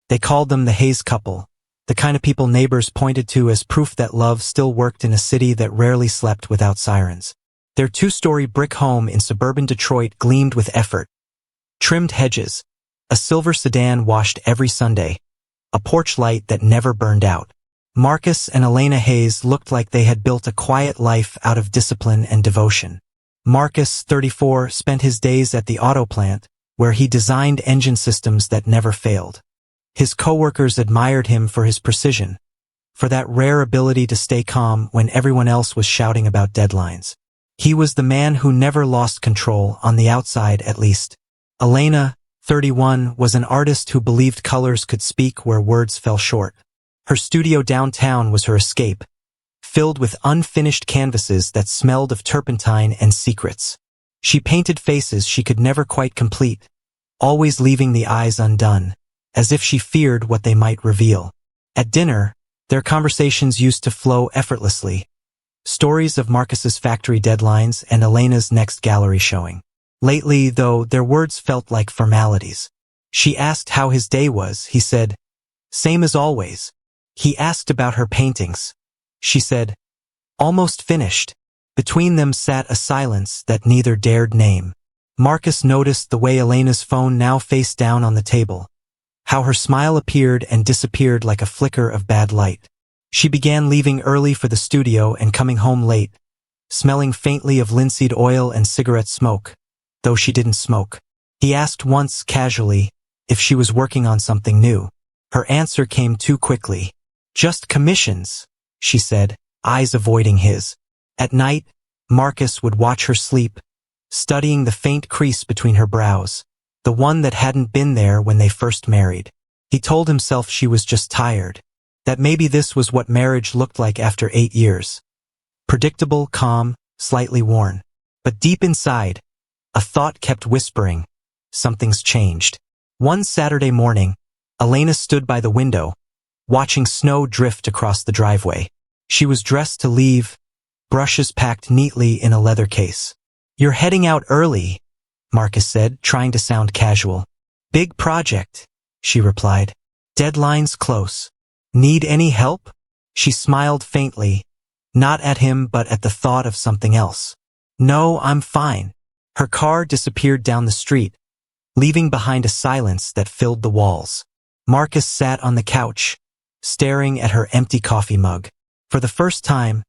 They called them the Hayes couple, the kind of people neighbors pointed to as proof that love still worked in a city that rarely slept without sirens. Their two-story brick home in suburban Detroit gleamed with effort. Trimmed hedges, a silver sedan washed every Sunday, a porch light that never burned out. Marcus and Elena Hayes looked like they had built a quiet life out of discipline and devotion. Marcus, 34, spent his days at the auto plant, where he designed engine systems that never failed. His coworkers admired him for his precision, for that rare ability to stay calm when everyone else was shouting about deadlines. He was the man who never lost control, on the outside at least. Elena, 31, was an artist who believed colors could speak where words fell short. Her studio downtown was her escape, filled with unfinished canvases that smelled of turpentine and secrets. She painted faces she could never quite complete, always leaving the eyes undone, as if she feared what they might reveal. At dinner, their conversations used to flow effortlessly. Stories of Marcus's factory deadlines and Elena's next gallery showing. Lately, though, their words felt like formalities. She asked how his day was. He said, "Same as always." He asked about her paintings. She said, "Almost finished." Between them sat a silence that neither dared name. Marcus noticed the way Elena's phone now faced down on the table, how her smile appeared and disappeared like a flicker of bad light. She began leaving early for the studio and coming home late, smelling faintly of linseed oil and cigarette smoke, though she didn't smoke. He asked once, casually, if she was working on something new. Her answer came too quickly. "Just commissions," she said, eyes avoiding his. At night, Marcus would watch her sleep, studying the faint crease between her brows, the one that hadn't been there when they first married. He told himself she was just tired, that maybe this was what marriage looked like after 8 years. Predictable, calm, slightly worn. But deep inside, a thought kept whispering, something's changed. One Saturday morning, Elena stood by the window, watching snow drift across the driveway. She was dressed to leave, brushes packed neatly in a leather case. "You're heading out early," Marcus said, trying to sound casual. "Big project," she replied. "Deadline's close. Need any help?" She smiled faintly, not at him but at the thought of something else. "No, I'm fine." Her car disappeared down the street, leaving behind a silence that filled the walls. Marcus sat on the couch, staring at her empty coffee mug. For the first time,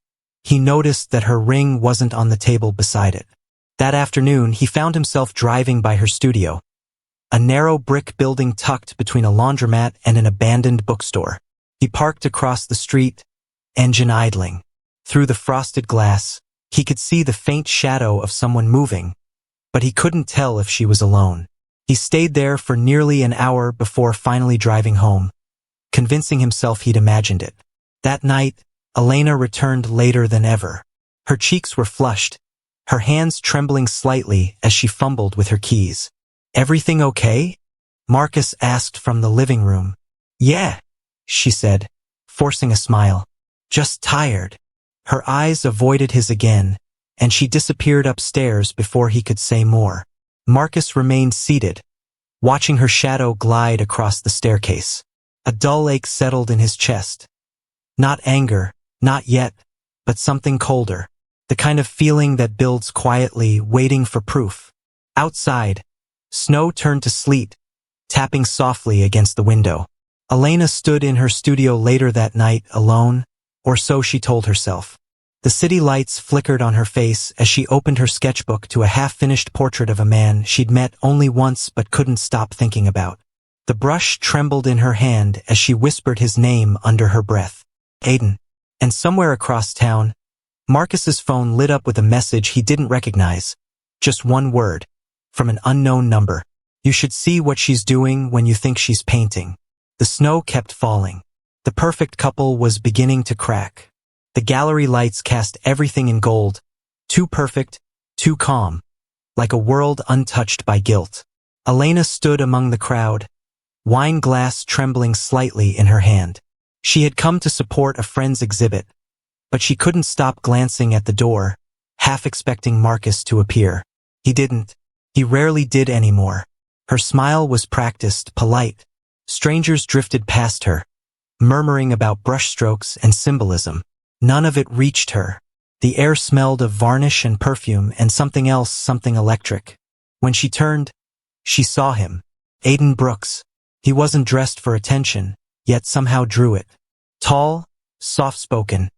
he noticed that her ring wasn't on the table beside it. That afternoon, he found himself driving by her studio, a narrow brick building tucked between a laundromat and an abandoned bookstore. He parked across the street, engine idling. Through the frosted glass, he could see the faint shadow of someone moving, but he couldn't tell if she was alone. He stayed there for nearly an hour before finally driving home, convincing himself he'd imagined it. That night, Elena returned later than ever. Her cheeks were flushed, her hands trembling slightly as she fumbled with her keys. "Everything okay?" Marcus asked from the living room. "Yeah," she said, forcing a smile. "Just tired." Her eyes avoided his again, and she disappeared upstairs before he could say more. Marcus remained seated, watching her shadow glide across the staircase. A dull ache settled in his chest. Not anger, not yet, but something colder. The kind of feeling that builds quietly, waiting for proof. Outside, snow turned to sleet, tapping softly against the window. Elena stood in her studio later that night, alone, or so she told herself. The city lights flickered on her face as she opened her sketchbook to a half-finished portrait of a man she'd met only once but couldn't stop thinking about. The brush trembled in her hand as she whispered his name under her breath. Aiden. And somewhere across town, Marcus's phone lit up with a message he didn't recognize. Just one word, from an unknown number. "You should see what she's doing when you think she's painting." The snow kept falling. The perfect couple was beginning to crack. The gallery lights cast everything in gold, too perfect, too calm, like a world untouched by guilt. Elena stood among the crowd, wine glass trembling slightly in her hand. She had come to support a friend's exhibit, but she couldn't stop glancing at the door, half expecting Marcus to appear. He didn't. He rarely did anymore. Her smile was practiced, polite. Strangers drifted past her, murmuring about brushstrokes and symbolism. None of it reached her. The air smelled of varnish and perfume and something else, something electric. When she turned, she saw him. Aiden Brooks. He wasn't dressed for attention, yet somehow drew it. Tall, soft-spoken,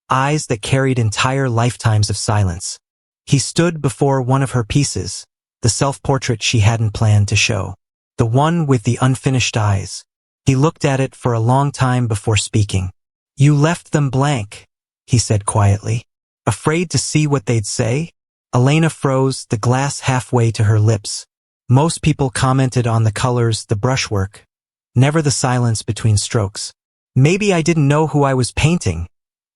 eyes that carried entire lifetimes of silence. He stood before one of her pieces, the self-portrait she hadn't planned to show. The one with the unfinished eyes. He looked at it for a long time before speaking. "You left them blank," he said quietly. Afraid to see what they'd say? Elena froze, the glass halfway to her lips. Most people commented on the colors, the brushwork, never the silence between strokes. "Maybe I didn't know who I was painting,"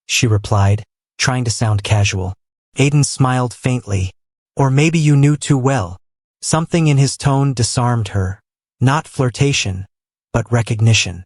she replied, trying to sound casual. Aiden smiled faintly. "Or maybe you knew too well." Something in his tone disarmed her. Not flirtation, but recognition.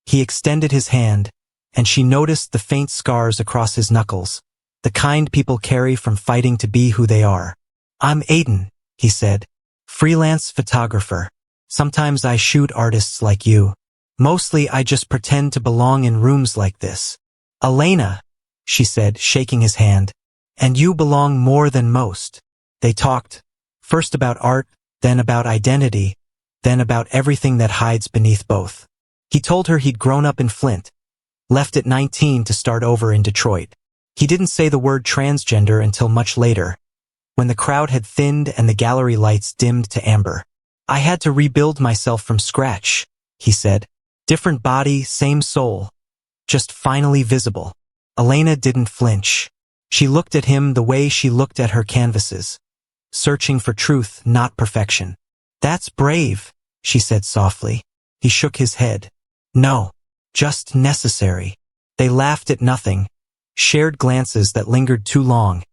He extended his hand, and she noticed the faint scars across his knuckles, the kind people carry from fighting to be who they are. "I'm Aiden," he said. "Freelance photographer. Sometimes I shoot artists like you. Mostly I just pretend to belong in rooms like this." "Elena," she said, shaking his hand. "And you belong more than most." They talked, first about art, then about identity, then about everything that hides beneath both. He told her he'd grown up in Flint, left at 19 to start over in Detroit. He didn't say the word transgender until much later, when the crowd had thinned and the gallery lights dimmed to amber. "I had to rebuild myself from scratch," he said. "Different body, same soul, just finally visible." Elena didn't flinch. She looked at him the way she looked at her canvases, searching for truth, not perfection. "That's brave," she said softly. He shook his head. "No, just necessary." They laughed at nothing, shared glances that lingered too long,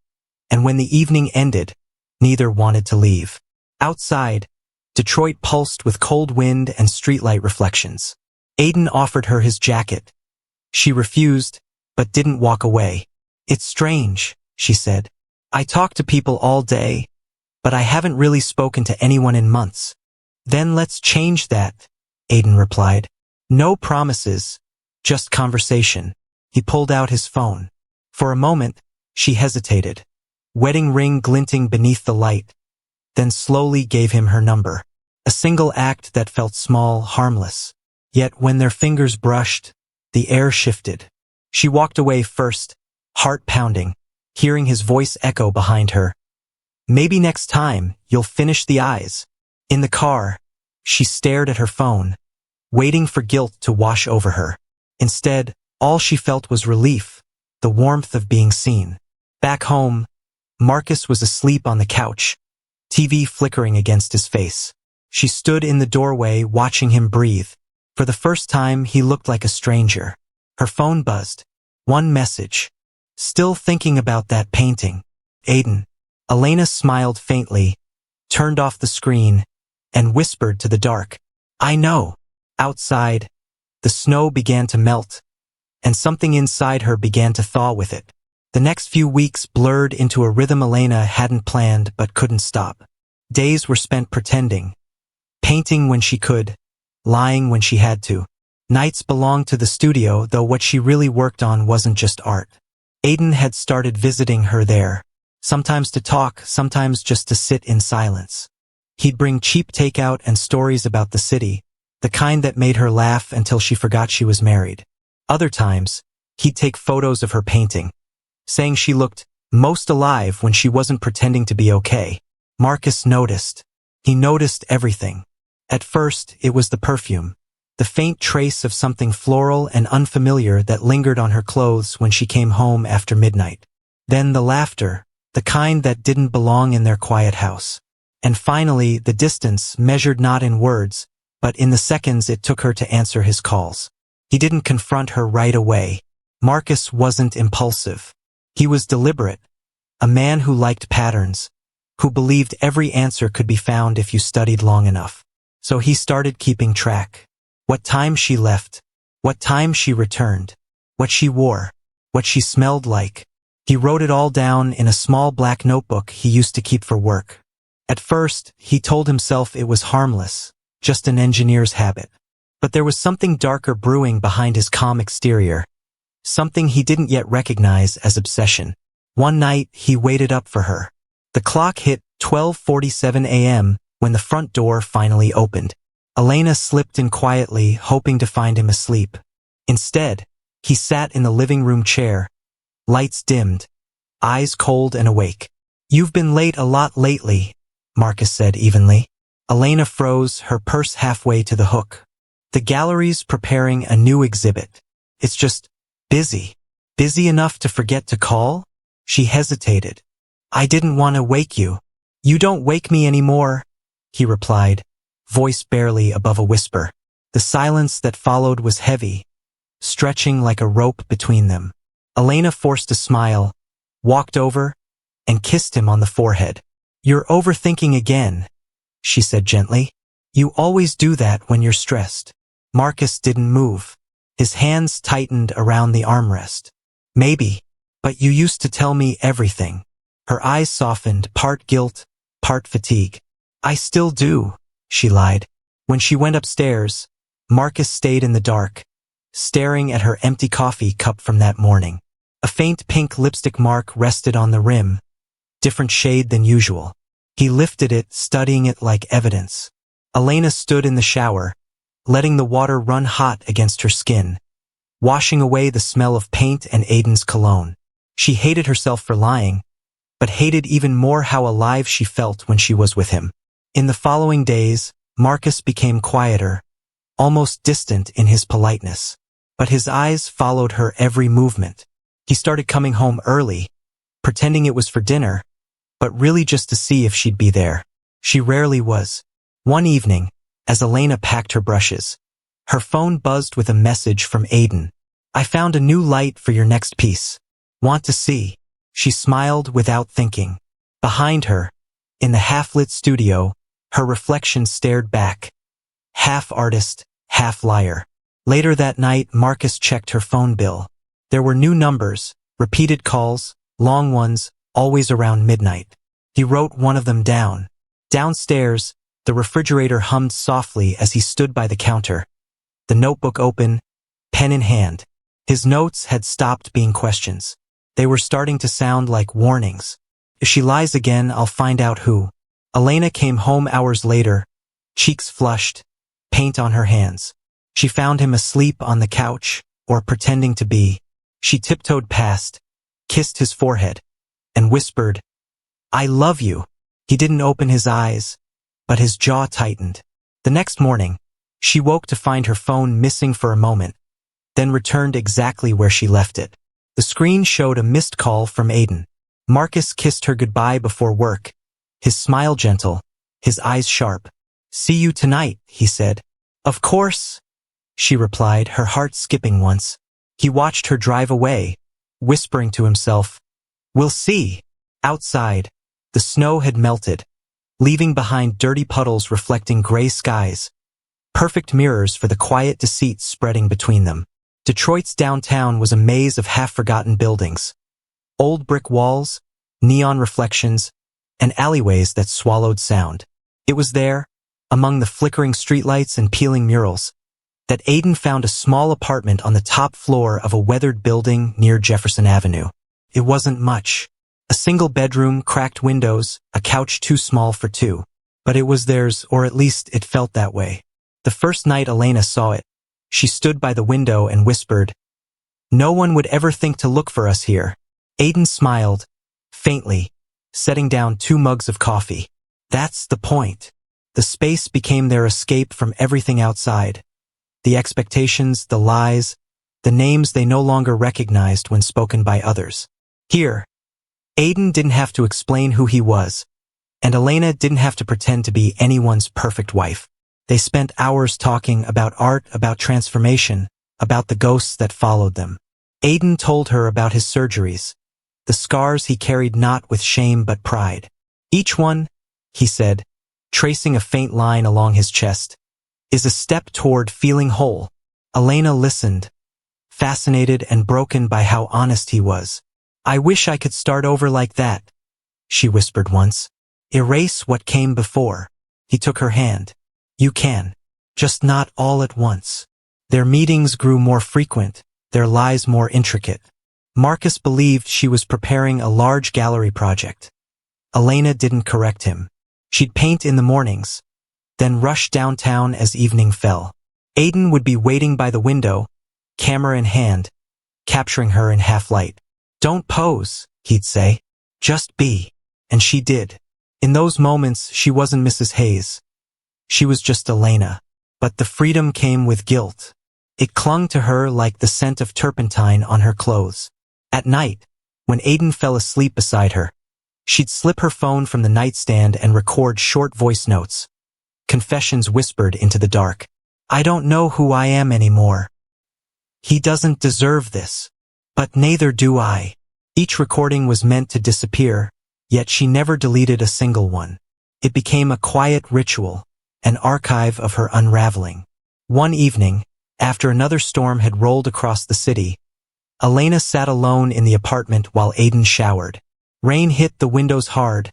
and when the evening ended, neither wanted to leave. Outside, Detroit pulsed with cold wind and streetlight reflections. Aiden offered her his jacket. She refused, but didn't walk away. "It's strange," she said. "I talk to people all day, but I haven't really spoken to anyone in months." "Then let's change that," Aiden replied. "No promises, just conversation." He pulled out his phone. For a moment, she hesitated, wedding ring glinting beneath the light, then slowly gave him her number. A single act that felt small, harmless. Yet when their fingers brushed, the air shifted. She walked away first, heart pounding, hearing his voice echo behind her. "Maybe next time, you'll finish the eyes." In the car, she stared at her phone, waiting for guilt to wash over her. Instead, all she felt was relief, the warmth of being seen. Back home, Marcus was asleep on the couch, TV flickering against his face. She stood in the doorway watching him breathe. For the first time, he looked like a stranger. Her phone buzzed. One message. "Still thinking about that painting, Aiden." Elena smiled faintly, turned off the screen, and whispered to the dark, "I know." Outside, the snow began to melt, and something inside her began to thaw with it. The next few weeks blurred into a rhythm Elena hadn't planned but couldn't stop. Days were spent pretending, painting when she could, lying when she had to. Nights belonged to the studio, though what she really worked on wasn't just art. Aiden had started visiting her there, sometimes to talk, sometimes just to sit in silence. He'd bring cheap takeout and stories about the city, the kind that made her laugh until she forgot she was married. Other times, he'd take photos of her painting, saying she looked most alive when she wasn't pretending to be okay. Marcus noticed. He noticed everything. At first, it was the perfume, the faint trace of something floral and unfamiliar that lingered on her clothes when she came home after midnight. Then the laughter, the kind that didn't belong in their quiet house. And finally, the distance, measured not in words, but in the seconds it took her to answer his calls. He didn't confront her right away. Marcus wasn't impulsive. He was deliberate, a man who liked patterns, who believed every answer could be found if you studied long enough. So he started keeping track. What time she left, what time she returned, what she wore, what she smelled like. He wrote it all down in a small black notebook he used to keep for work. At first, he told himself it was harmless, just an engineer's habit. But there was something darker brewing behind his calm exterior, something he didn't yet recognize as obsession. One night, he waited up for her. The clock hit 12:47 a.m. when the front door finally opened. Elena slipped in quietly, hoping to find him asleep. Instead, he sat in the living room chair, lights dimmed, eyes cold and awake. "You've been late a lot lately," Marcus said evenly. Elena froze, her purse halfway to the hook. "The gallery's preparing a new exhibit. It's just busy. Busy enough to forget to call?" She hesitated. "I didn't want to wake you." "You don't wake me anymore," he replied, voice barely above a whisper. The silence that followed was heavy, stretching like a rope between them. Elena forced a smile, walked over, and kissed him on the forehead. "You're overthinking again," she said gently. "You always do that when you're stressed." Marcus didn't move. His hands tightened around the armrest. "Maybe, but you used to tell me everything." Her eyes softened, part guilt, part fatigue. "I still do," she lied. When she went upstairs, Marcus stayed in the dark, staring at her empty coffee cup from that morning. A faint pink lipstick mark rested on the rim, different shade than usual. He lifted it, studying it like evidence. Elena stood in the shower, letting the water run hot against her skin, washing away the smell of paint and Aiden's cologne. She hated herself for lying, but hated even more how alive she felt when she was with him. In the following days, Marcus became quieter, almost distant in his politeness. But his eyes followed her every movement. He started coming home early, pretending it was for dinner, but really just to see if she'd be there. She rarely was. One evening, as Elena packed her brushes, her phone buzzed with a message from Aiden. "I found a new light for your next piece. Want to see?" She smiled without thinking. Behind her, in the half-lit studio, her reflection stared back. Half artist, half liar. Later that night, Marcus checked her phone bill. There were new numbers, repeated calls, long ones, always around midnight. He wrote one of them down. Downstairs, the refrigerator hummed softly as he stood by the counter, the notebook open, pen in hand. His notes had stopped being questions. They were starting to sound like warnings. "If she lies again, I'll find out who." Elena came home hours later, cheeks flushed, paint on her hands. She found him asleep on the couch, or pretending to be. She tiptoed past, kissed his forehead, and whispered, "I love you." He didn't open his eyes, but his jaw tightened. The next morning, she woke to find her phone missing for a moment, then returned exactly where she left it. The screen showed a missed call from Aiden. Marcus kissed her goodbye before work, his smile gentle, his eyes sharp. "See you tonight," he said. "Of course," she replied, her heart skipping once. He watched her drive away, whispering to himself, "We'll see." Outside, the snow had melted, leaving behind dirty puddles reflecting gray skies, perfect mirrors for the quiet deceit spreading between them. Detroit's downtown was a maze of half-forgotten buildings. Old brick walls, neon reflections, and alleyways that swallowed sound. It was there, among the flickering streetlights and peeling murals, that Aiden found a small apartment on the top floor of a weathered building near Jefferson Avenue. It wasn't much. A single bedroom, cracked windows, a couch too small for two. But it was theirs, or at least it felt that way. The first night Elena saw it, she stood by the window and whispered, "No one would ever think to look for us here." Aiden smiled, faintly, setting down 2 mugs of coffee. That's the point. The space became their escape from everything outside. The expectations, the lies, the names they no longer recognized when spoken by others. Here, Aiden didn't have to explain who he was, and Elena didn't have to pretend to be anyone's perfect wife. They spent hours talking about art, about transformation, about the ghosts that followed them. Aiden told her about his surgeries, the scars he carried not with shame but pride. "Each one," he said, tracing a faint line along his chest, "is a step toward feeling whole." Elena listened, fascinated and broken by how honest he was. "I wish I could start over like that," she whispered once. "Erase what came before." He took her hand. "You can. just not all at once. Their meetings grew more frequent, their lies more intricate. Marcus believed she was preparing a large gallery project. Elena didn't correct him. She'd paint in the mornings, then rush downtown as evening fell. Aiden would be waiting by the window, camera in hand, capturing her in half-light. "Don't pose," he'd say. "Just be." And she did. In those moments, she wasn't Mrs. Hayes. She was just Elena. But the freedom came with guilt. It clung to her like the scent of turpentine on her clothes. At night, when Aiden fell asleep beside her, she'd slip her phone from the nightstand and record short voice notes. Confessions whispered into the dark. "I don't know who I am anymore. He doesn't deserve this. But neither do I." Each recording was meant to disappear, yet she never deleted a single one. It became a quiet ritual, an archive of her unraveling. One evening, after another storm had rolled across the city, Elena sat alone in the apartment while Aiden showered. Rain hit the windows hard,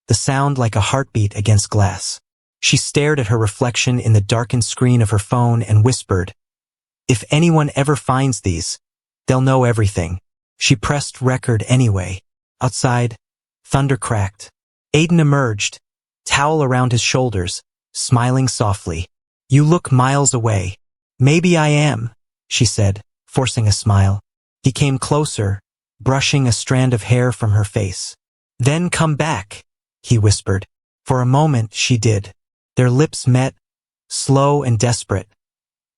the sound like a heartbeat against glass. She stared at her reflection in the darkened screen of her phone and whispered, "If anyone ever finds these, they'll know everything." She pressed record anyway. Outside, thunder cracked. Aiden emerged, towel around his shoulders, smiling softly. "You look miles away." "Maybe I am," she said, forcing a smile. He came closer, brushing a strand of hair from her face. "Then come back," he whispered. For a moment, she did. Their lips met, slow and desperate,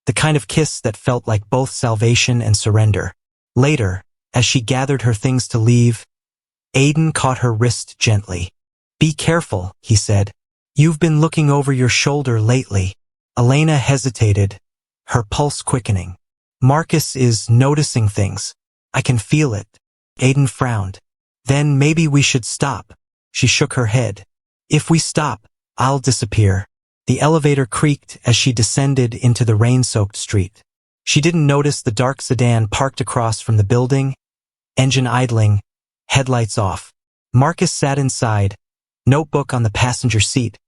the kind of kiss that felt like both salvation and surrender. Later, as she gathered her things to leave, Aiden caught her wrist gently. "Be careful," he said. "You've been looking over your shoulder lately." Elena hesitated, her pulse quickening. "Marcus is noticing things. I can feel it." Aiden frowned. "Then maybe we should stop." She shook her head. "If we stop, I'll disappear." The elevator creaked as she descended into the rain-soaked street. She didn't notice the dark sedan parked across from the building, engine idling, headlights off. Marcus sat inside, notebook on the passenger seat,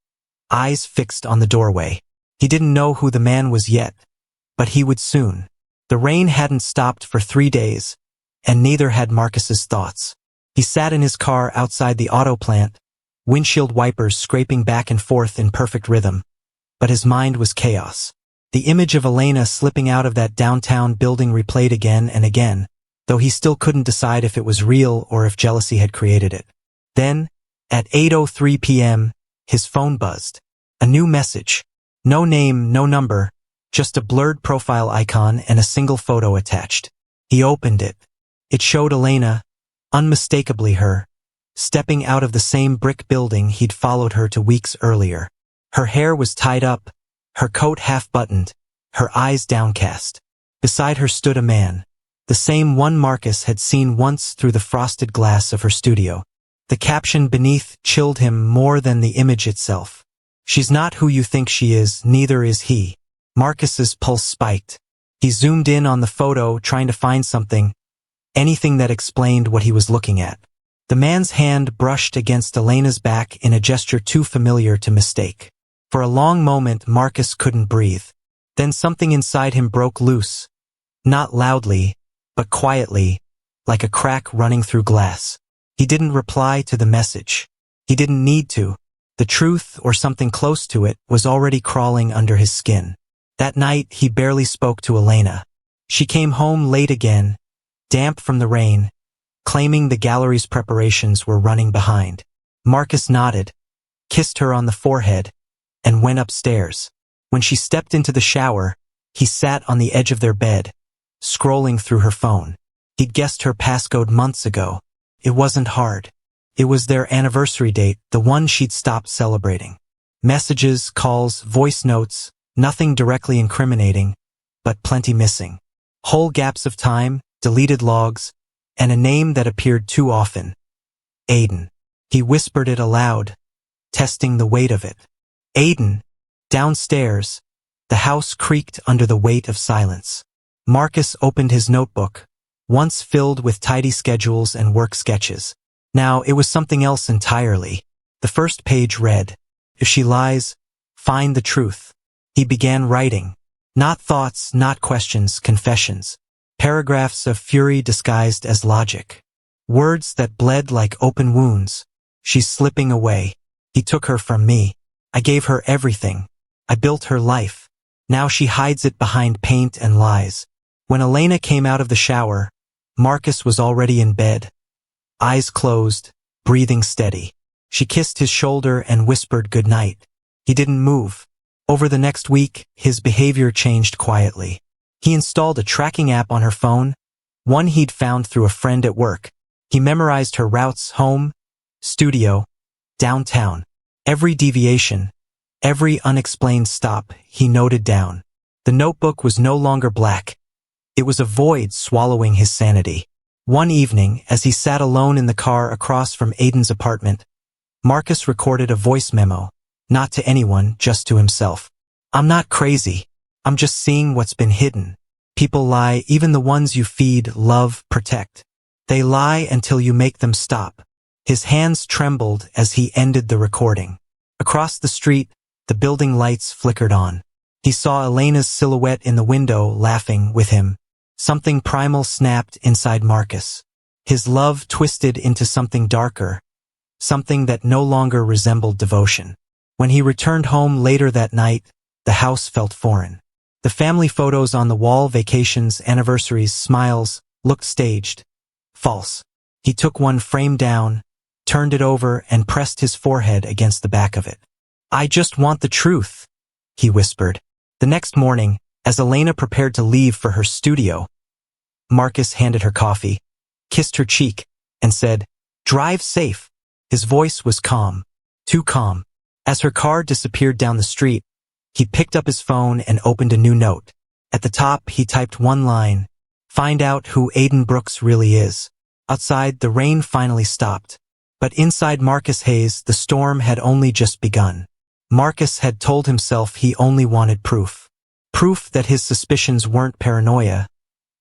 eyes fixed on the doorway. He didn't know who the man was yet, but he would soon. The rain hadn't stopped for 3 days, and neither had Marcus's thoughts. He sat in his car outside the auto plant, windshield wipers scraping back and forth in perfect rhythm. But his mind was chaos. The image of Elena slipping out of that downtown building replayed again and again, though he still couldn't decide if it was real or if jealousy had created it. Then, at 8:03 p.m., his phone buzzed. A new message. No name, no number, just a blurred profile icon and a single photo attached. He opened it. It showed Elena, unmistakably her, stepping out of the same brick building he'd followed her to weeks earlier. Her hair was tied up, her coat half-buttoned, her eyes downcast. Beside her stood a man, the same one Marcus had seen once through the frosted glass of her studio. The caption beneath chilled him more than the image itself. "She's not who you think she is, neither is he." Marcus's pulse spiked. He zoomed in on the photo, trying to find something, anything that explained what he was looking at. The man's hand brushed against Elena's back in a gesture too familiar to mistake. For a long moment, Marcus couldn't breathe. Then something inside him broke loose. Not loudly, but quietly, like a crack running through glass. He didn't reply to the message. He didn't need to. The truth, or something close to it, was already crawling under his skin. That night, he barely spoke to Elena. She came home late again, damp from the rain, claiming the gallery's preparations were running behind. Marcus nodded, kissed her on the forehead, and went upstairs. When she stepped into the shower, he sat on the edge of their bed, scrolling through her phone. He'd guessed her passcode months ago. It wasn't hard. It was their anniversary date, the one she'd stopped celebrating. Messages, calls, voice notes, nothing directly incriminating, but plenty missing. Whole gaps of time, deleted logs, and a name that appeared too often. Aiden. He whispered it aloud, testing the weight of it. Aiden. Downstairs, the house creaked under the weight of silence. Marcus opened his notebook, once filled with tidy schedules and work sketches. Now it was something else entirely. The first page read, "If she lies, find the truth." He began writing. Not thoughts, not questions, confessions. Paragraphs of fury disguised as logic. Words that bled like open wounds. She's slipping away. He took her from me. I gave her everything. I built her life. Now she hides it behind paint and lies. When Elena came out of the shower, Marcus was already in bed. Eyes closed, breathing steady. She kissed his shoulder and whispered goodnight. He didn't move. Over the next week, his behavior changed quietly. He installed a tracking app on her phone, one he'd found through a friend at work. He memorized her routes home, studio, downtown. Every deviation, every unexplained stop, he noted down. The notebook was no longer black. It was a void swallowing his sanity. One evening, as he sat alone in the car across from Aiden's apartment, Marcus recorded a voice memo, not to anyone, just to himself. I'm not crazy. I'm just seeing what's been hidden. People lie, even the ones you feed, love, protect. They lie until you make them stop. His hands trembled as he ended the recording. Across the street, the building lights flickered on. He saw Elena's silhouette in the window, laughing with him. Something primal snapped inside Marcus. His love twisted into something darker, something that no longer resembled devotion. When he returned home later that night, the house felt foreign. The family photos on the wall, vacations, anniversaries, smiles, looked staged. False. He took one frame down, turned it over, and pressed his forehead against the back of it. I just want the truth, he whispered. The next morning, as Elena prepared to leave for her studio, Marcus handed her coffee, kissed her cheek, and said, "Drive safe." His voice was calm, too calm. As her car disappeared down the street, he picked up his phone and opened a new note. At the top, he typed one line, "Find out who Aiden Brooks really is." Outside, the rain finally stopped. But inside Marcus Hayes, the storm had only just begun. Marcus had told himself he only wanted proof. Proof that his suspicions weren't paranoia,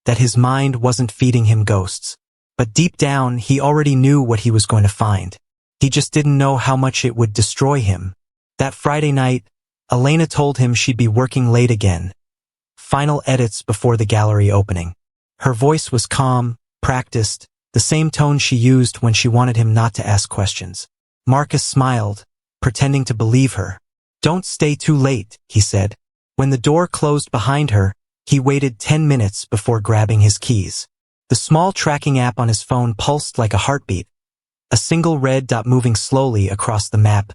that his mind wasn't feeding him ghosts. But deep down, he already knew what he was going to find. He just didn't know how much it would destroy him. That Friday night, Elena told him she'd be working late again. Final edits before the gallery opening. Her voice was calm, practiced, the same tone she used when she wanted him not to ask questions. Marcus smiled, pretending to believe her. "Don't stay too late," he said. When the door closed behind her, he waited 10 minutes before grabbing his keys. The small tracking app on his phone pulsed like a heartbeat, a single red dot moving slowly across the map,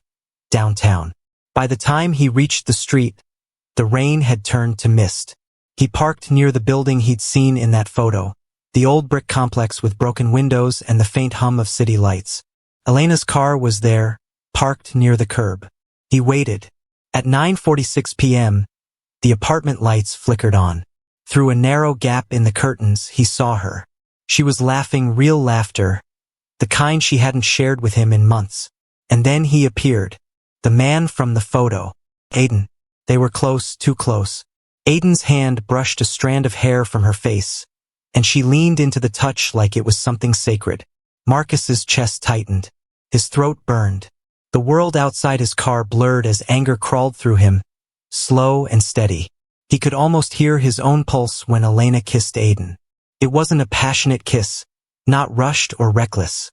downtown. By the time he reached the street, the rain had turned to mist. He parked near the building he'd seen in that photo, the old brick complex with broken windows and the faint hum of city lights. Elena's car was there, parked near the curb. He waited. At 9:46 p.m., the apartment lights flickered on. Through a narrow gap in the curtains, he saw her. She was laughing, real laughter, the kind she hadn't shared with him in months. And then he appeared. The man from the photo. Aiden. They were close, too close. Aiden's hand brushed a strand of hair from her face, and she leaned into the touch like it was something sacred. Marcus's chest tightened. His throat burned. The world outside his car blurred as anger crawled through him, slow and steady. He could almost hear his own pulse when Elena kissed Aiden. It wasn't a passionate kiss, not rushed or reckless.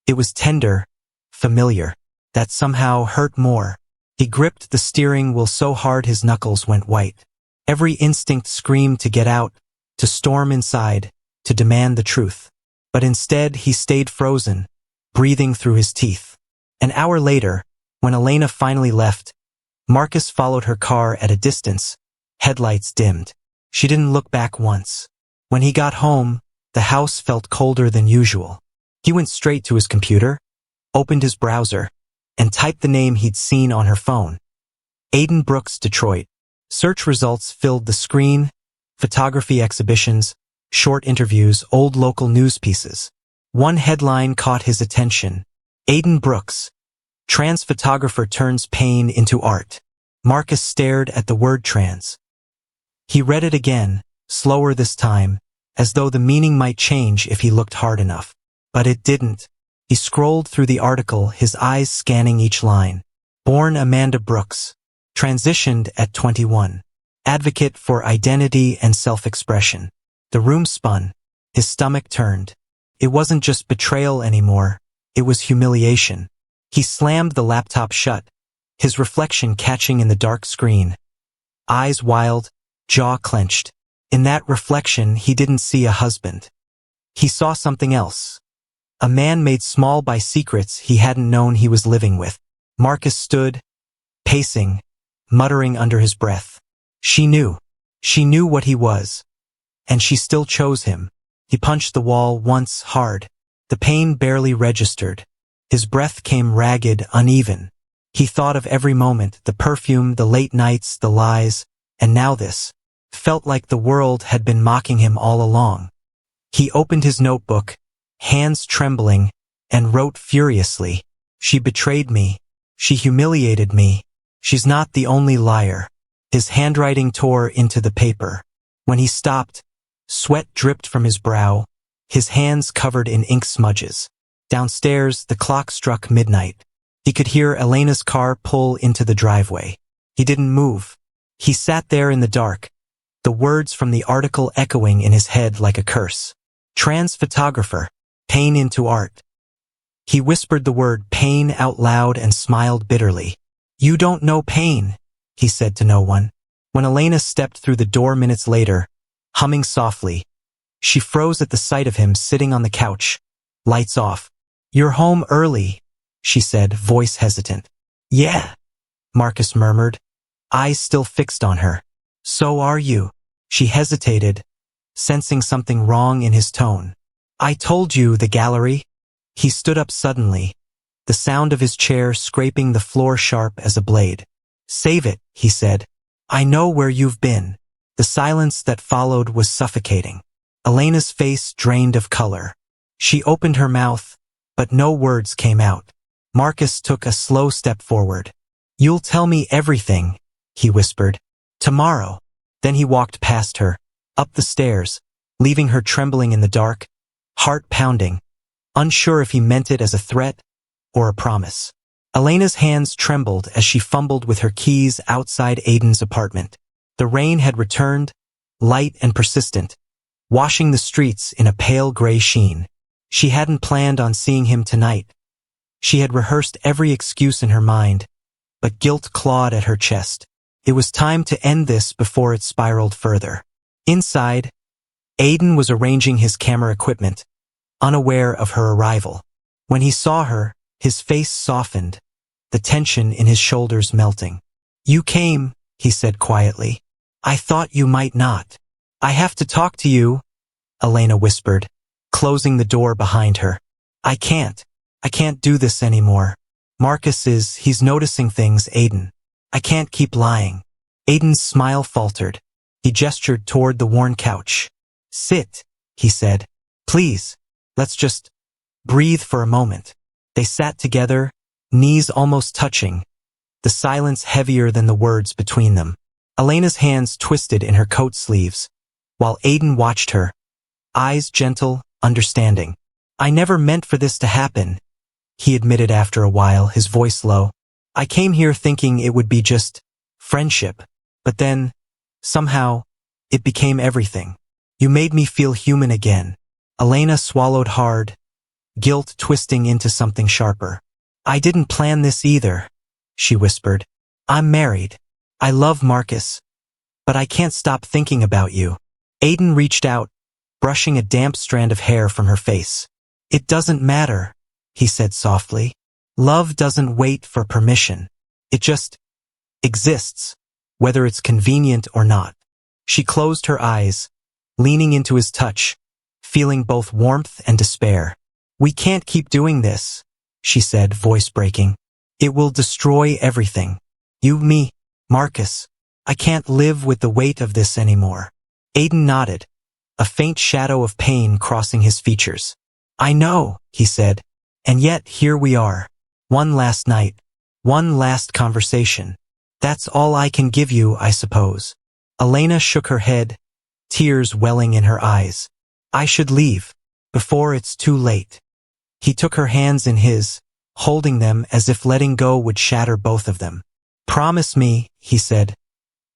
It was tender, familiar, that somehow hurt more. He gripped the steering wheel so hard his knuckles went white. Every instinct screamed to get out, to storm inside, to demand the truth. But instead he stayed frozen, breathing through his teeth. An hour later, when Elena finally left, Marcus followed her car at a distance, headlights dimmed. She didn't look back once. When he got home, the house felt colder than usual. He went straight to his computer, opened his browser, and typed the name he'd seen on her phone. Aiden Brooks, Detroit. Search results filled the screen, photography exhibitions, short interviews, old local news pieces. One headline caught his attention. Aiden Brooks. Trans photographer turns pain into art. Marcus stared at the word trans. He read it again, slower this time, as though the meaning might change if he looked hard enough. But it didn't. He scrolled through the article, his eyes scanning each line. Born Amanda Brooks. Transitioned at 21. Advocate for identity and self-expression. The room spun. His stomach turned. It wasn't just betrayal anymore. It was humiliation. He slammed the laptop shut, his reflection catching in the dark screen. Eyes wild, jaw clenched. In that reflection, he didn't see a husband. He saw something else. A man made small by secrets he hadn't known he was living with. Marcus stood, pacing, muttering under his breath. She knew. She knew what he was. And she still chose him. He punched the wall once hard. The pain barely registered. His breath came ragged, uneven. He thought of every moment, the perfume, the late nights, the lies, and now this. Felt like the world had been mocking him all along. He opened his notebook, hands trembling, and wrote furiously. She betrayed me. She humiliated me. She's not the only liar. His handwriting tore into the paper. When he stopped, sweat dripped from his brow, his hands covered in ink smudges. Downstairs, the clock struck midnight. He could hear Elena's car pull into the driveway. He didn't move. He sat there in the dark, the words from the article echoing in his head like a curse. Trans photographer, pain into art. He whispered the word pain out loud and smiled bitterly. You don't know pain, he said to no one. When Elena stepped through the door minutes later, humming softly, she froze at the sight of him sitting on the couch, lights off. You're home early, she said, voice hesitant. Yeah, Marcus murmured, eyes still fixed on her. So are you. She hesitated, sensing something wrong in his tone. I told you, the gallery. He stood up suddenly, the sound of his chair scraping the floor sharp as a blade. Save it, he said. I know where you've been. The silence that followed was suffocating. Elena's face drained of color. She opened her mouth, but no words came out. Marcus took a slow step forward. You'll tell me everything, he whispered. Tomorrow. Then he walked past her, up the stairs, leaving her trembling in the dark, heart pounding, unsure if he meant it as a threat or a promise. Elena's hands trembled as she fumbled with her keys outside Aiden's apartment. The rain had returned, light and persistent, washing the streets in a pale gray sheen. She hadn't planned on seeing him tonight. She had rehearsed every excuse in her mind, but guilt clawed at her chest. It was time to end this before it spiraled further. Inside, Aiden was arranging his camera equipment, unaware of her arrival. When he saw her, his face softened, the tension in his shoulders melting. You came, he said quietly. I thought you might not. I have to talk to you, Elena whispered, closing the door behind her. I can't do this anymore. He's noticing things, Aiden. I can't keep lying. Aiden's smile faltered. He gestured toward the worn couch. Sit, he said. Please, let's just breathe for a moment. They sat together, knees almost touching, the silence heavier than the words between them. Elena's hands twisted in her coat sleeves, while Aiden watched her, eyes gentle, understanding. I never meant for this to happen, he admitted after a while, his voice low. I came here thinking it would be just friendship, but then, somehow, it became everything. You made me feel human again. Elena swallowed hard, guilt twisting into something sharper. I didn't plan this either, she whispered. I'm married. I love Marcus, but I can't stop thinking about you. Aiden reached out, brushing a damp strand of hair from her face. It doesn't matter, he said softly. Love doesn't wait for permission. It just exists, whether it's convenient or not. She closed her eyes, leaning into his touch, feeling both warmth and despair. We can't keep doing this, she said, voice breaking. It will destroy everything. You, me, Marcus. I can't live with the weight of this anymore. Aiden nodded, a faint shadow of pain crossing his features. I know, he said, and yet here we are. One last night, one last conversation. That's all I can give you, I suppose. Elena shook her head, tears welling in her eyes. I should leave, before it's too late. He took her hands in his, holding them as if letting go would shatter both of them. Promise me, he said,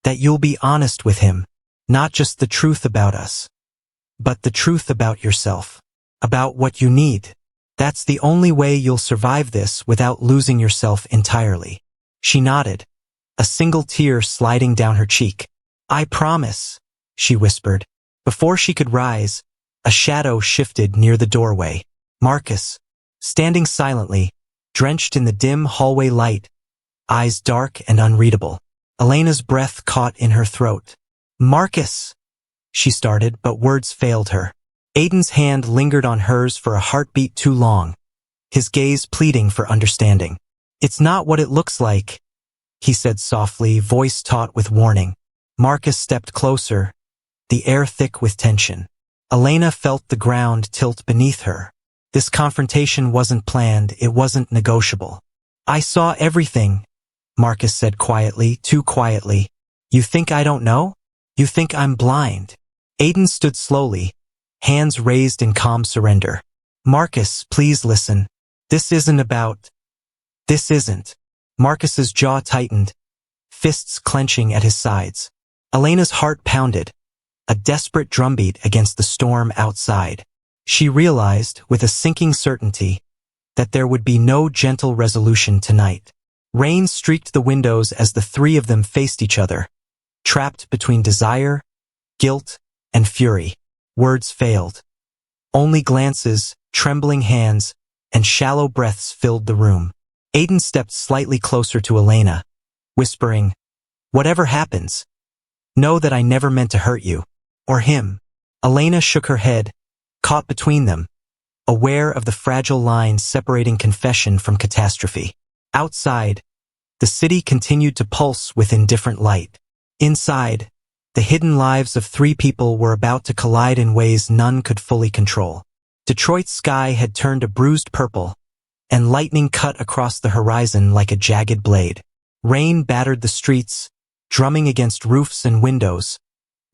that you'll be honest with him, not just the truth about us, but the truth about yourself, about what you need. That's the only way you'll survive this without losing yourself entirely. She nodded, a single tear sliding down her cheek. I promise, she whispered. Before she could rise, a shadow shifted near the doorway. Marcus, standing silently, drenched in the dim hallway light, eyes dark and unreadable. Elena's breath caught in her throat. Marcus, she started, but words failed her. Aiden's hand lingered on hers for a heartbeat too long, his gaze pleading for understanding. It's not what it looks like, he said softly, voice taut with warning. Marcus stepped closer, the air thick with tension. Elena felt the ground tilt beneath her. This confrontation wasn't planned, it wasn't negotiable. I saw everything, Marcus said quietly, too quietly. You think I don't know? You think I'm blind? Aiden stood slowly, hands raised in calm surrender. Marcus, please listen. This isn't. Marcus's jaw tightened, fists clenching at his sides. Elena's heart pounded, a desperate drumbeat against the storm outside. She realized, with a sinking certainty, that there would be no gentle resolution tonight. Rain streaked the windows as the three of them faced each other, trapped between desire, guilt, and fury. Words failed. Only glances, trembling hands, and shallow breaths filled the room. Aiden stepped slightly closer to Elena, whispering, Whatever happens, know that I never meant to hurt you. Or him. Elena shook her head, caught between them, aware of the fragile line separating confession from catastrophe. Outside, the city continued to pulse with indifferent light. Inside, the hidden lives of three people were about to collide in ways none could fully control. Detroit's sky had turned a bruised purple, and lightning cut across the horizon like a jagged blade. Rain battered the streets, drumming against roofs and windows,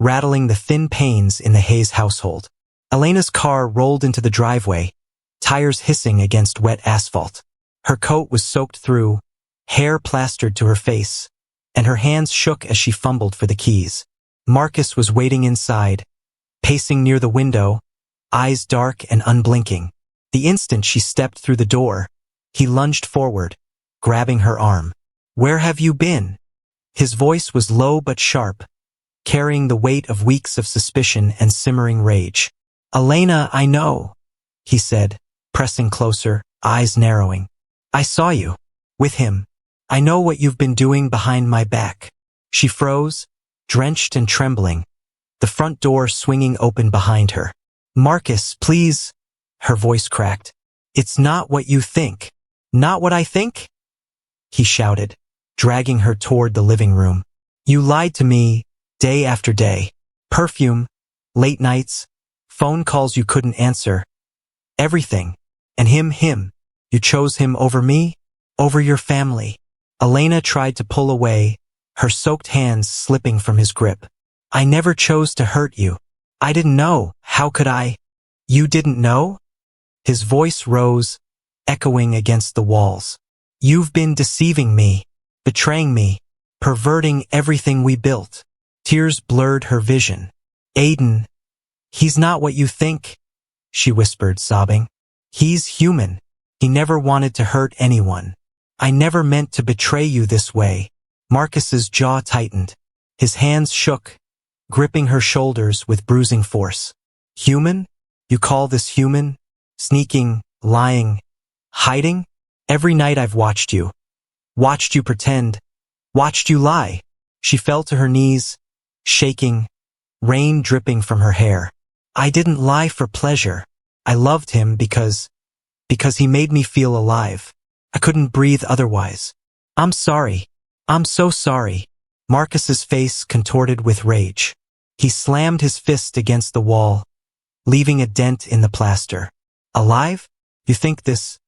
rattling the thin panes in the Hayes household. Elena's car rolled into the driveway, tires hissing against wet asphalt. Her coat was soaked through, hair plastered to her face, and her hands shook as she fumbled for the keys. Marcus was waiting inside, pacing near the window, eyes dark and unblinking. The instant she stepped through the door, he lunged forward, grabbing her arm. Where have you been? His voice was low but sharp, carrying the weight of weeks of suspicion and simmering rage. Elena, I know, he said, pressing closer, eyes narrowing. I saw you. With him. I know what you've been doing behind my back. She froze, drenched and trembling, the front door swinging open behind her. Marcus, please, her voice cracked. It's not what you think. Not what I think? He shouted, dragging her toward the living room. You lied to me, day after day. Perfume, late nights, phone calls you couldn't answer. Everything. And him. You chose him over me, over your family. Elena tried to pull away, her soaked hands slipping from his grip. I never chose to hurt you. I didn't know. How could I? You didn't know? His voice rose, echoing against the walls. You've been deceiving me, betraying me, perverting everything we built. Tears blurred her vision. Aiden, he's not what you think, she whispered, sobbing. He's human. He never wanted to hurt anyone. I never meant to betray you this way. Marcus's jaw tightened. His hands shook, gripping her shoulders with bruising force. Human? You call this human? Sneaking, lying, hiding? Every night I've watched you pretend, watched you lie. She fell to her knees, shaking, rain dripping from her hair. I didn't lie for pleasure. I loved him because he made me feel alive. I couldn't breathe otherwise. I'm sorry. I'm so sorry. Marcus's face contorted with rage. He slammed his fist against the wall, leaving a dent in the plaster. Alive? You think this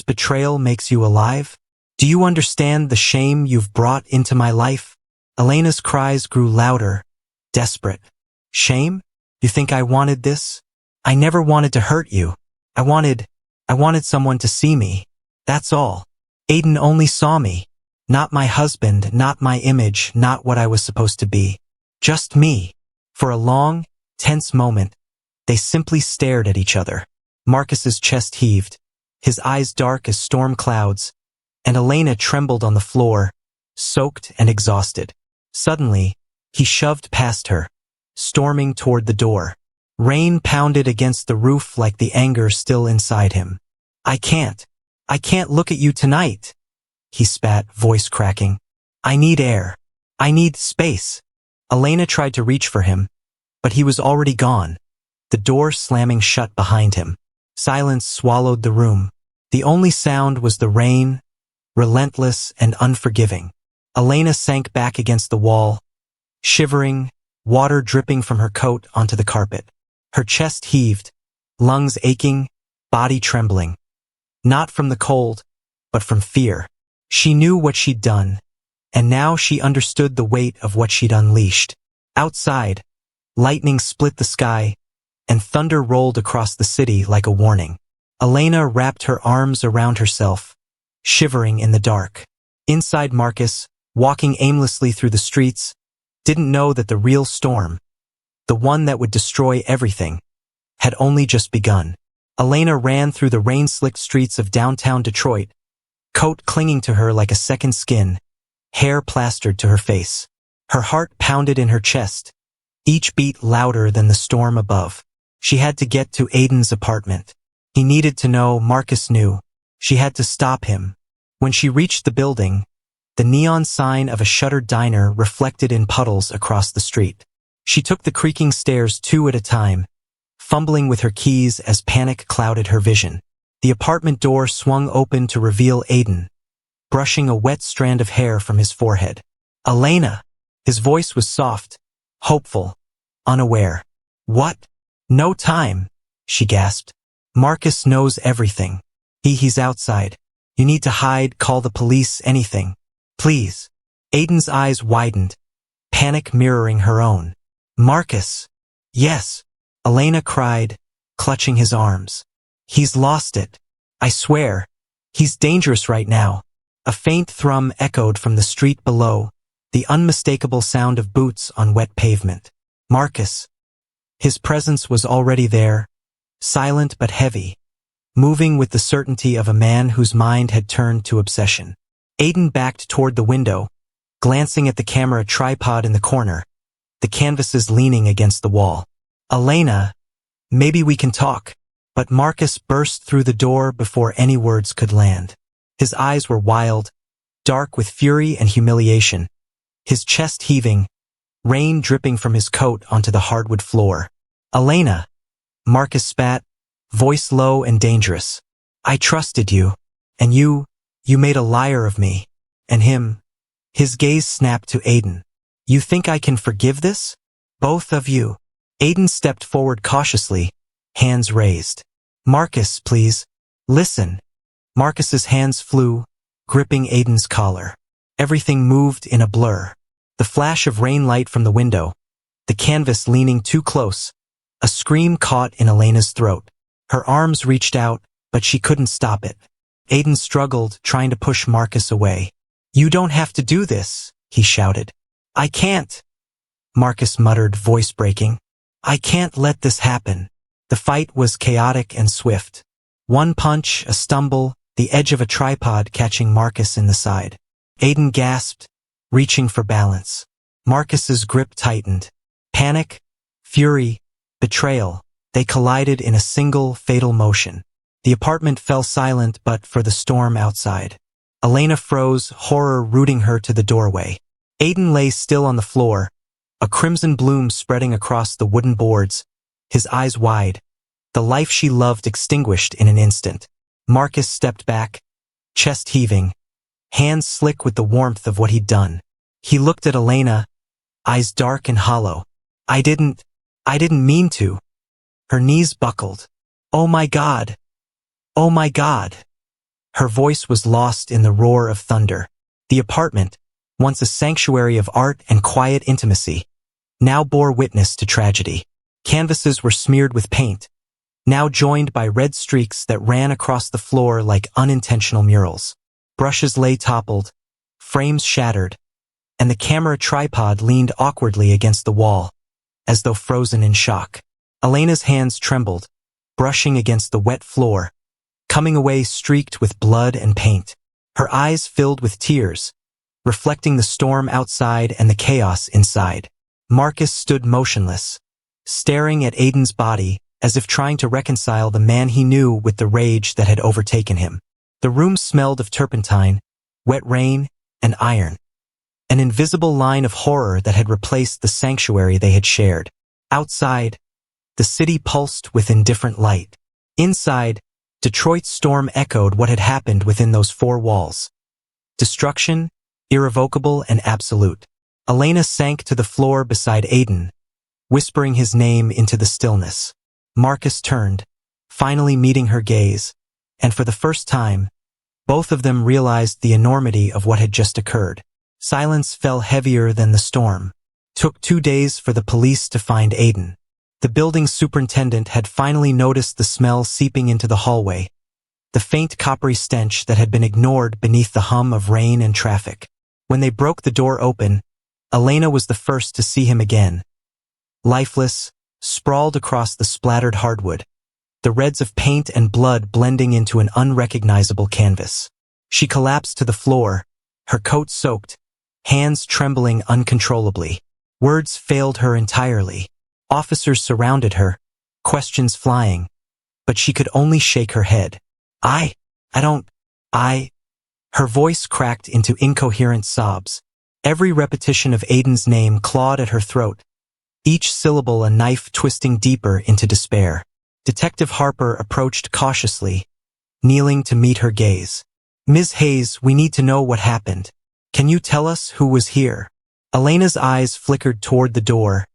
betrayal makes you alive? Do you understand the shame you've brought into my life? Elena's cries grew louder, desperate. Shame? You think I wanted this? I never wanted to hurt you. I wanted someone to see me. That's all. Aiden only saw me. Not my husband, not my image, not what I was supposed to be. Just me. For a long, tense moment, they simply stared at each other. Marcus's chest heaved, his eyes dark as storm clouds, and Elena trembled on the floor, soaked and exhausted. Suddenly, he shoved past her, storming toward the door. Rain pounded against the roof like the anger still inside him. I can't look at you tonight, he spat, voice cracking. I need air. I need space. Elena tried to reach for him, but he was already gone, the door slamming shut behind him. Silence swallowed the room. The only sound was the rain, relentless and unforgiving. Elena sank back against the wall, shivering, water dripping from her coat onto the carpet. Her chest heaved, lungs aching, body trembling. Not from the cold, but from fear. She knew what she'd done, and now she understood the weight of what she'd unleashed. Outside, lightning split the sky, and thunder rolled across the city like a warning. Elena wrapped her arms around herself, shivering in the dark. Inside, Marcus, walking aimlessly through the streets, didn't know that the real storm, the one that would destroy everything, had only just begun. Elena ran through the rain-slicked streets of downtown Detroit, coat clinging to her like a second skin, hair plastered to her face. Her heart pounded in her chest, each beat louder than the storm above. She had to get to Aiden's apartment. He needed to know. Marcus knew. She had to stop him. When she reached the building, the neon sign of a shuttered diner reflected in puddles across the street. She took the creaking stairs 2 at a time, fumbling with her keys as panic clouded her vision. The apartment door swung open to reveal Aiden, brushing a wet strand of hair from his forehead. Elena! His voice was soft, hopeful, unaware. What? No time, she gasped. Marcus knows everything. He's outside. You need to hide, call the police, anything. Please. Aiden's eyes widened, panic mirroring her own. Marcus. Yes, Elena cried, clutching his arms. He's lost it. I swear. He's dangerous right now. A faint thrum echoed from the street below, the unmistakable sound of boots on wet pavement. Marcus. His presence was already there, silent but heavy, moving with the certainty of a man whose mind had turned to obsession. Aiden backed toward the window, glancing at the camera tripod in the corner, the canvases leaning against the wall. Elena, maybe we can talk. But Marcus burst through the door before any words could land. His eyes were wild, dark with fury and humiliation, his chest heaving, rain dripping from his coat onto the hardwood floor. Elena, Marcus spat, voice low and dangerous. I trusted you, and you made a liar of me, and him. His gaze snapped to Aiden. You think I can forgive this? Both of you. Aiden stepped forward cautiously, hands raised. Marcus, please. Listen. Marcus's hands flew, gripping Aiden's collar. Everything moved in a blur. The flash of rain light from the window, the canvas leaning too close, a scream caught in Elena's throat. Her arms reached out, but she couldn't stop it. Aiden struggled, trying to push Marcus away. You don't have to do this, he shouted. I can't. Marcus muttered, voice breaking. I can't let this happen. The fight was chaotic and swift. One punch, a stumble, the edge of a tripod catching Marcus in the side. Aiden gasped, reaching for balance. Marcus's grip tightened. Panic, fury, betrayal, they collided in a single, fatal motion. The apartment fell silent but for the storm outside. Elena froze, horror rooting her to the doorway. Aiden lay still on the floor, a crimson bloom spreading across the wooden boards, his eyes wide, the life she loved extinguished in an instant. Marcus stepped back, chest heaving, hands slick with the warmth of what he'd done. He looked at Elena, eyes dark and hollow. I didn't mean to. Her knees buckled. Oh my God. Oh my God. Her voice was lost in the roar of thunder. The apartment, once a sanctuary of art and quiet intimacy, now bore witness to tragedy. Canvases were smeared with paint, now joined by red streaks that ran across the floor like unintentional murals. Brushes lay toppled, frames shattered, and the camera tripod leaned awkwardly against the wall, as though frozen in shock. Elena's hands trembled, brushing against the wet floor, coming away streaked with blood and paint. Her eyes filled with tears, reflecting the storm outside and the chaos inside. Marcus stood motionless, staring at Aiden's body as if trying to reconcile the man he knew with the rage that had overtaken him. The room smelled of turpentine, wet rain, and iron. An invisible line of horror that had replaced the sanctuary they had shared. Outside, the city pulsed with indifferent light. Inside, Detroit's storm echoed what had happened within those four walls. Destruction, irrevocable and absolute. Elena sank to the floor beside Aiden, whispering his name into the stillness. Marcus turned, finally meeting her gaze, and for the first time, both of them realized the enormity of what had just occurred. Silence fell heavier than the storm. Took 2 days for the police to find Aiden. The building superintendent had finally noticed the smell seeping into the hallway, the faint coppery stench that had been ignored beneath the hum of rain and traffic. When they broke the door open, Elena was the first to see him again. Lifeless, sprawled across the splattered hardwood, the reds of paint and blood blending into an unrecognizable canvas. She collapsed to the floor, her coat soaked, hands trembling uncontrollably. Words failed her entirely. Officers surrounded her, questions flying, but she could only shake her head. I don't. Her voice cracked into incoherent sobs. Every repetition of Aiden's name clawed at her throat, each syllable a knife twisting deeper into despair. Detective Harper approached cautiously, kneeling to meet her gaze. "Ms. Hayes, we need to know what happened. Can you tell us who was here?" Elena's eyes flickered toward the door,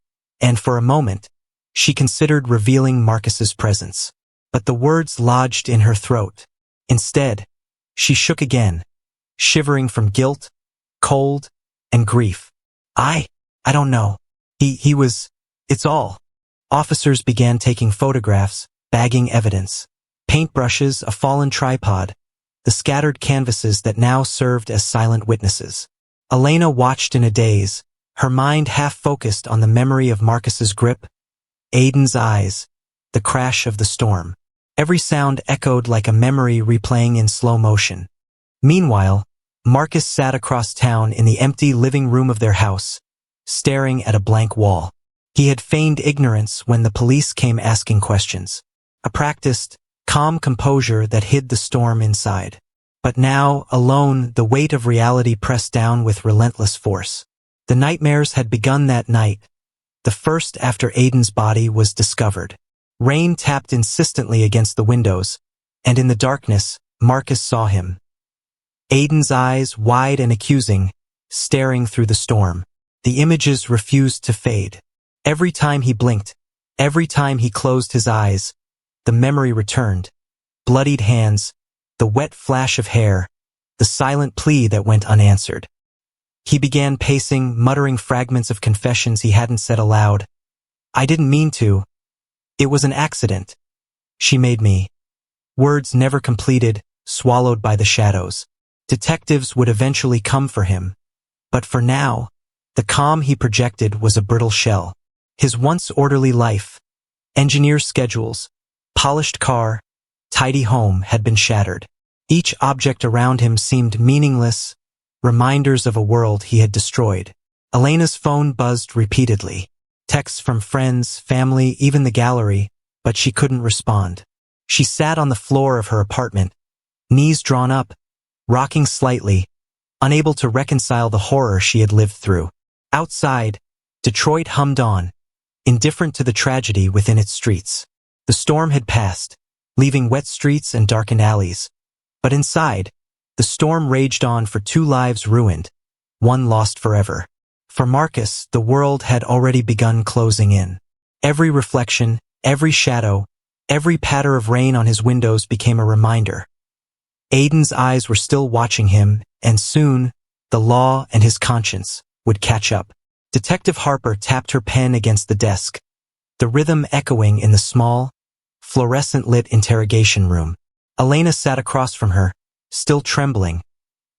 and for a moment, she considered revealing Marcus's presence. But the words lodged in her throat. Instead, she shook again, shivering from guilt, cold, and grief. I don't know. He was, it's all." Officers began taking photographs, bagging evidence. Paintbrushes, a fallen tripod, the scattered canvases that now served as silent witnesses. Elena watched in a daze, her mind half-focused on the memory of Marcus's grip, Aiden's eyes, the crash of the storm. Every sound echoed like a memory replaying in slow motion. Meanwhile, Marcus sat across town in the empty living room of their house, staring at a blank wall. He had feigned ignorance when the police came asking questions, a practiced, calm composure that hid the storm inside. But now, alone, the weight of reality pressed down with relentless force. The nightmares had begun that night, the first after Aiden's body was discovered. Rain tapped insistently against the windows, and in the darkness, Marcus saw him. Aiden's eyes, wide and accusing, staring through the storm. The images refused to fade. Every time he blinked, every time he closed his eyes, the memory returned. Bloodied hands, the wet flash of hair, the silent plea that went unanswered. He began pacing, muttering fragments of confessions he hadn't said aloud. "I didn't mean to. It was an accident. She made me." Words never completed, swallowed by the shadows. Detectives would eventually come for him. But for now, the calm he projected was a brittle shell. His once orderly life, engineer schedules, polished car, tidy home had been shattered. Each object around him seemed meaningless, reminders of a world he had destroyed. Elena's phone buzzed repeatedly. Texts from friends, family, even the gallery, but she couldn't respond. She sat on the floor of her apartment, knees drawn up, rocking slightly, unable to reconcile the horror she had lived through. Outside, Detroit hummed on, indifferent to the tragedy within its streets. The storm had passed, leaving wet streets and darkened alleys. But inside, the storm raged on for 2 lives ruined, one lost forever. For Marcus, the world had already begun closing in. Every reflection, every shadow, every patter of rain on his windows became a reminder. Aiden's eyes were still watching him, and soon, the law and his conscience would catch up. Detective Harper tapped her pen against the desk, the rhythm echoing in the small, fluorescent-lit interrogation room. Elena sat across from her, still trembling,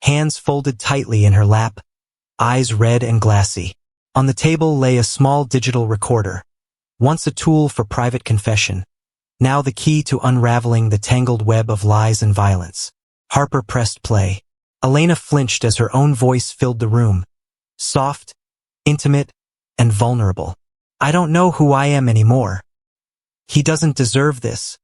hands folded tightly in her lap, eyes red and glassy. On the table lay a small digital recorder, once a tool for private confession, now the key to unraveling the tangled web of lies and violence. Harper pressed play. Elena flinched as her own voice filled the room, soft, intimate, and vulnerable. I don't know who I am anymore. He doesn't deserve this.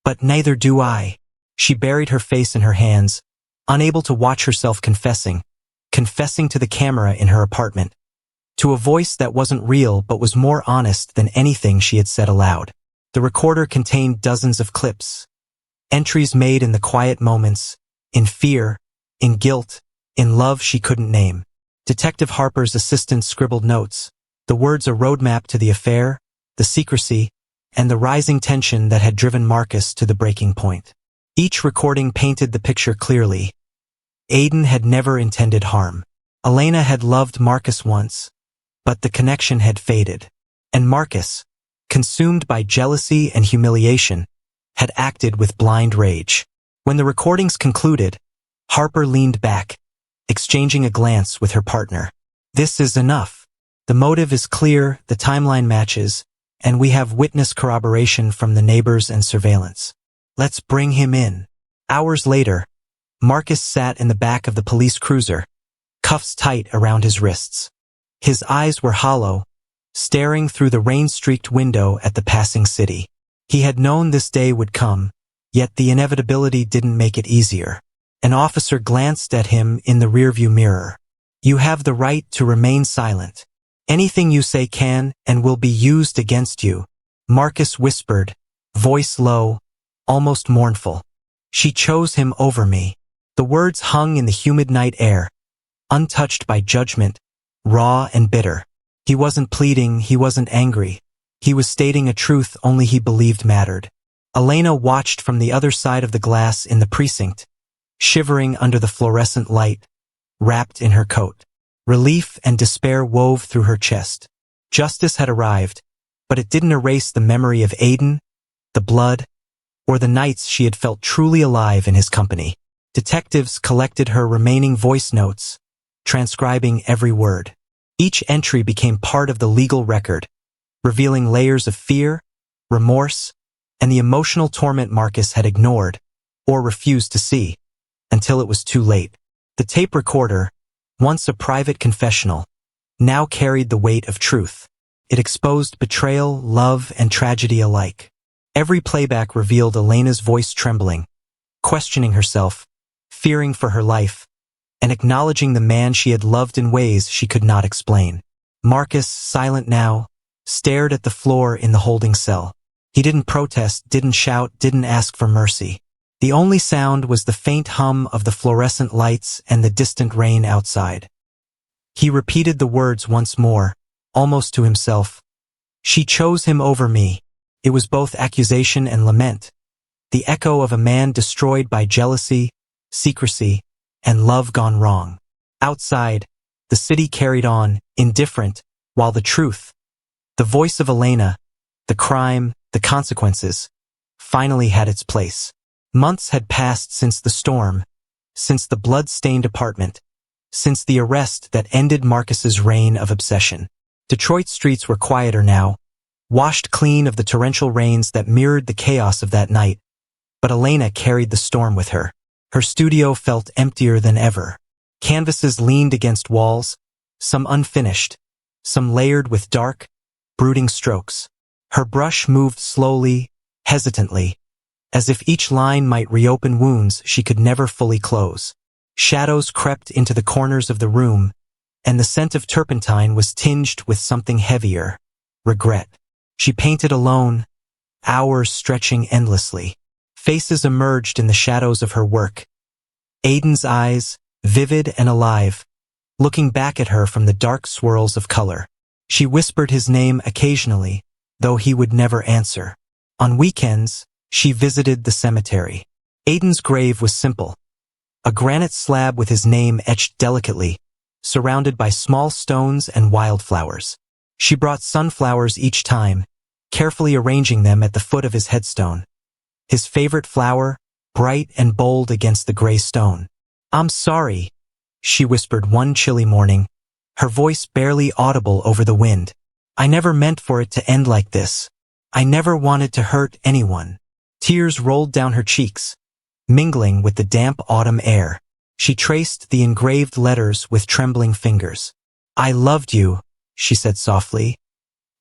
But neither do I. She buried her face in her hands, unable to watch herself confessing to the camera in her apartment, to a voice that wasn't real but was more honest than anything she had said aloud. The recorder contained dozens of clips, entries made in the quiet moments, in fear, in guilt, in love she couldn't name. Detective Harper's assistant scribbled notes, the words a roadmap to the affair, the secrecy, and the rising tension that had driven Marcus to the breaking point. Each recording painted the picture clearly. Aiden had never intended harm. Elena had loved Marcus once, but the connection had faded. And Marcus, consumed by jealousy and humiliation, had acted with blind rage. When the recordings concluded, Harper leaned back, exchanging a glance with her partner. This is enough. The motive is clear, the timeline matches, and we have witness corroboration from the neighbors and surveillance. Let's bring him in. Hours later, Marcus sat in the back of the police cruiser, cuffs tight around his wrists. His eyes were hollow, staring through the rain-streaked window at the passing city. He had known this day would come, yet the inevitability didn't make it easier. An officer glanced at him in the rearview mirror. You have the right to remain silent. Anything you say can and will be used against you, Marcus whispered, voice low, almost mournful. She chose him over me. The words hung in the humid night air, untouched by judgment, raw and bitter. He wasn't pleading, he wasn't angry. He was stating a truth only he believed mattered. Elena watched from the other side of the glass in the precinct, shivering under the fluorescent light, wrapped in her coat. Relief and despair wove through her chest. Justice had arrived, but it didn't erase the memory of Aiden, the blood, or the nights she had felt truly alive in his company. Detectives collected her remaining voice notes, transcribing every word. Each entry became part of the legal record, revealing layers of fear, remorse, and the emotional torment Marcus had ignored or refused to see, until it was too late. The tape recorder, once a private confessional, now carried the weight of truth. It exposed betrayal, love, and tragedy alike. Every playback revealed Elena's voice trembling, questioning herself, fearing for her life, and acknowledging the man she had loved in ways she could not explain. Marcus, silent now, stared at the floor in the holding cell. He didn't protest, didn't shout, didn't ask for mercy. The only sound was the faint hum of the fluorescent lights and the distant rain outside. He repeated the words once more, almost to himself. She chose him over me. It was both accusation and lament, the echo of a man destroyed by jealousy, secrecy, and love gone wrong. Outside, the city carried on, indifferent, while the truth, the voice of Elena, the crime, the consequences, finally had its place. Months had passed since the storm, since the blood-stained apartment, since the arrest that ended Marcus's reign of obsession. Detroit's streets were quieter now, washed clean of the torrential rains that mirrored the chaos of that night. But Elena carried the storm with her. Her studio felt emptier than ever. Canvases leaned against walls, some unfinished, some layered with dark, brooding strokes. Her brush moved slowly, hesitantly, as if each line might reopen wounds she could never fully close. Shadows crept into the corners of the room, and the scent of turpentine was tinged with something heavier, regret. She painted alone, hours stretching endlessly. Faces emerged in the shadows of her work. Aiden's eyes, vivid and alive, looking back at her from the dark swirls of color. She whispered his name occasionally, though he would never answer. On weekends, she visited the cemetery. Aiden's grave was simple. A granite slab with his name etched delicately, surrounded by small stones and wildflowers. She brought sunflowers each time, carefully arranging them at the foot of his headstone. His favorite flower, bright and bold against the gray stone. I'm sorry, she whispered one chilly morning, her voice barely audible over the wind. I never meant for it to end like this. I never wanted to hurt anyone. Tears rolled down her cheeks, mingling with the damp autumn air. She traced the engraved letters with trembling fingers. I loved you, she said softly.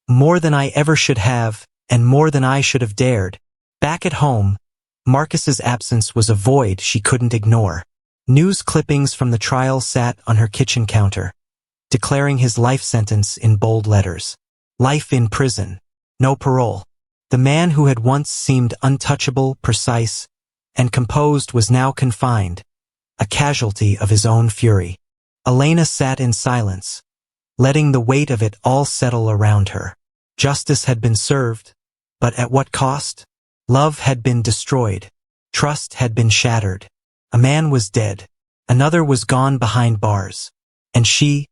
More than I ever should have, and more than I should have dared. Back at home, Marcus's absence was a void she couldn't ignore. News clippings from the trial sat on her kitchen counter, declaring his life sentence in bold letters. Life in prison. No parole. The man who had once seemed untouchable, precise, and composed was now confined, a casualty of his own fury. Elena sat in silence, letting the weight of it all settle around her. Justice had been served, but at what cost? Love had been destroyed. Trust had been shattered. A man was dead. Another was gone behind bars. And she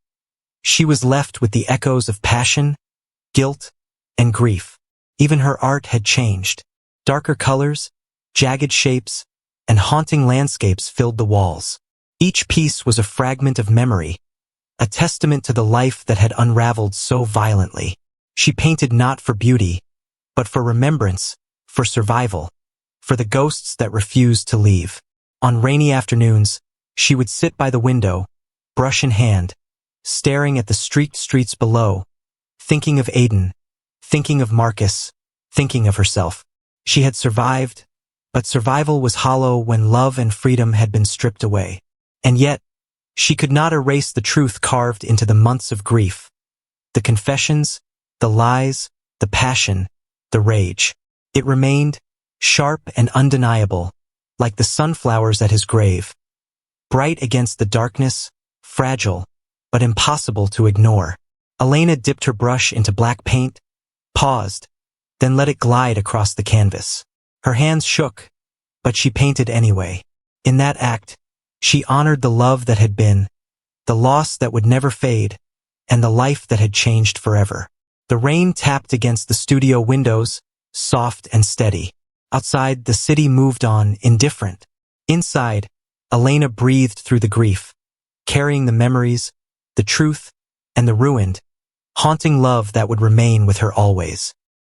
was left with the echoes of passion, guilt, and grief. Even her art had changed. Darker colors, jagged shapes, and haunting landscapes filled the walls. Each piece was a fragment of memory, a testament to the life that had unraveled so violently. She painted not for beauty, but for remembrance, for survival, for the ghosts that refused to leave. On rainy afternoons, she would sit by the window, brush in hand, staring at the streaked streets below, thinking of Aiden, thinking of Marcus, thinking of herself. She had survived, but survival was hollow when love and freedom had been stripped away. And yet, she could not erase the truth carved into the months of grief. The confessions, the lies, the passion, the rage. It remained, sharp and undeniable, like the sunflowers at his grave. Bright against the darkness, fragile, but impossible to ignore. Elena dipped her brush into black paint, paused, then let it glide across the canvas. Her hands shook, but she painted anyway. In that act, she honored the love that had been, the loss that would never fade, and the life that had changed forever. The rain tapped against the studio windows, soft and steady. Outside, the city moved on, indifferent. Inside, Elena breathed through the grief, carrying the memories, the truth, and the ruined, haunting love that would remain with her always.